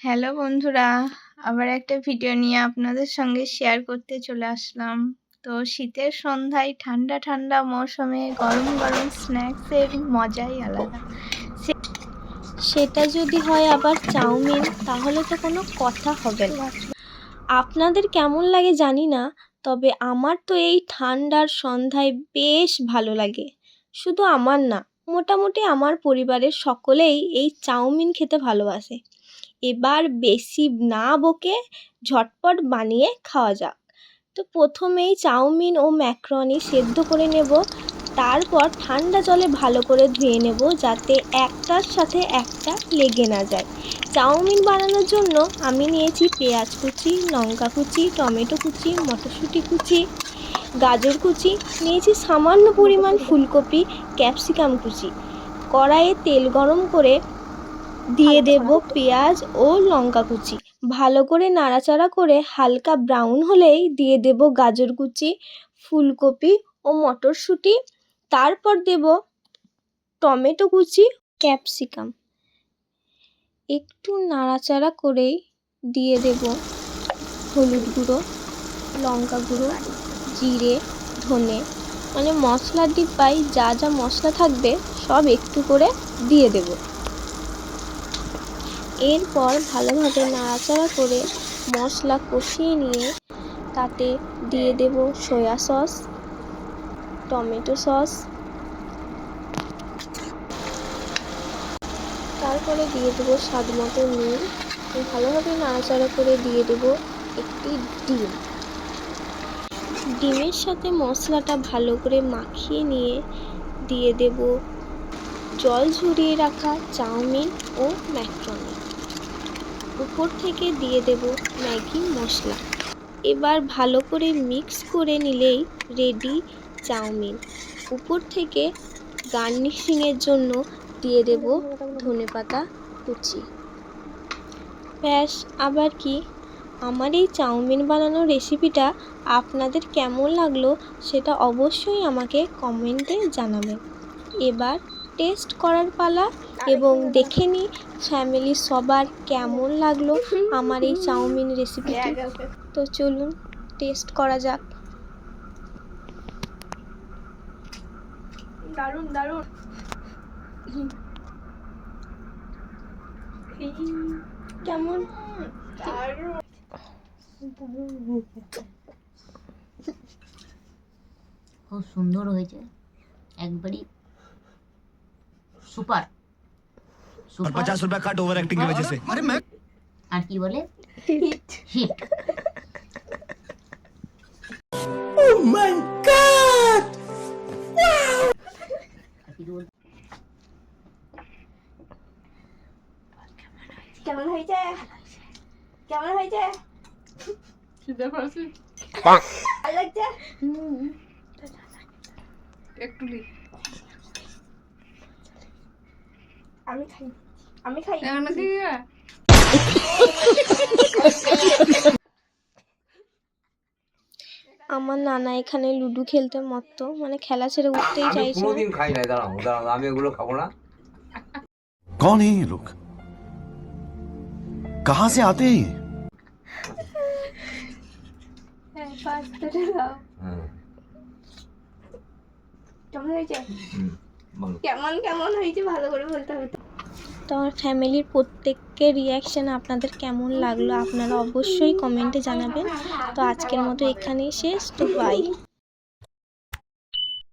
Hello বন্ধুরা, আবার একটা ভিডিও নিয়ে আপনাদের সঙ্গে শেয়ার করতে চলে আসলাম। তো শীতের সন্ধ্যায় ঠান্ডা ঠান্ডা মৌসুমে গরম গরম স্ন্যাক্সের মজাই আলাদা। সেটা যদি হয় আবার চাউমিন, তাহলে তো কোনো কথা হবে না। আপনাদের কেমন লাগে জানি না, তবে আমার তো এই ঠান্ডার সন্ধ্যায় বেশ ভালো লাগে। শুধু আমার না, মোটামুটি আমার পরিবারের সকলেই এই চাউমিন খেতে ভালোবাসে। এবার বেশি না বকে ঝটপট বানিয়ে খাওয়া যাক। তো প্রথমেই চাউমিন ও ম্যাকারনি সেদ্ধ করে নেব। তারপর ঠান্ডা জলে ভালো করে ধুয়ে নেব, যাতে একটার সাথে একটা লেগে না যায়। চাউমিন বানানোর জন্য আমি নিয়েছি পেঁয়াজ কুচি, লঙ্কা কুচি, টমেটো কুচি, মটরশুঁটি কুচি, গাজর কুচি, নিয়েছি সামান্য পরিমাণ ফুলকপি, ক্যাপসিকাম কুচি। কড়াইয়ে তেল গরম করে দিয়ে দেব পেঁয়াজ ও লঙ্কা কুচি। ভালো করে নাড়াচাড়া করে হালকা ব্রাউন হলেই দিয়ে দেব গাজর কুচি, ফুলকপি ও মটরশুঁটি। তারপর দেব টমেটো কুচি, ক্যাপসিকাম। একটু নাড়াচাড়া করেই দিয়ে দেব হলুদ গুঁড়ো, লঙ্কা গুঁড়ো, জিরে, ধনে, মানে মশলার ডিব্বায় যা যা মশলা থাকবে সব একটু করে দিয়ে দেব। এরপর ভালোভাবে নাড়াচাড়া করে মশলা কষিয়ে নিয়ে তাতে দিয়ে দেব সয়া সস, টমেটো সস, তারপরে দিয়ে দেবো স্বাদ মতো নুন। ভালোভাবে নাড়াচাড়া করে দিয়ে দেব একটি ডিম। ডিমের সাথে মশলাটা ভালো করে মাখিয়ে নিয়ে দিয়ে দেব জল ঝরিয়ে রাখা চাউমিন ও ম্যাকারনি। উপর থেকে দিয়ে দেব ম্যাগি মশলা। এবার ভালো করে মিক্স করে নিলেই রেডি চাউমিন। উপর থেকে গার্নিশিংয়ের জন্য দিয়ে দেব ধনেপাতা কুচি। ব্যাস, আবার কি। আমার এই চাউমিন বানানোর রেসিপিটা আপনাদের কেমন লাগলো সেটা অবশ্যই আমাকে কমেন্টে জানাবেন। এবার টেস্ট করার পালা, এবং দেখে নিই ফ্যামিলির সবার কেমন লাগলো আমার এই চাউমিন রেসিপিটি। তো চলুন টেস্ট করা যাক। দারুণ দারুণ। কেমন? খুব সুন্দর হয়েছে, একবারই সুপার। और 50 रुपया कट ओवर एक्टिंग की वजह से। अरे मैं আর কি বলে, হিট। ओह माय गॉड কেমন হয়েছে? কেমন হয়েছে? ভালো লাগছে? একটু আমি খাই। আমার নানা এখানে লুডো খেলতে মত্ত, মানে খেলা ছেড়ে উঠতেই চাইছে না। কোনোদিন খাই নাই, দাঁড়াও দাঁড়াও, আমি এগুলো খাবো না। कौन है ये लोग, कहां से आते हैं ये? কেমন হয়েছে? বলো। কেমন হয়েছে ভালো করে বলতে হবে। তো আমার ফ্যামিলির প্রত্যেকের রিয়াকশান আপনাদের কেমন লাগলো আপনারা অবশ্যই কমেন্টে জানাবেন। তো আজকের মতো এখানেই শেষ। তো বাই।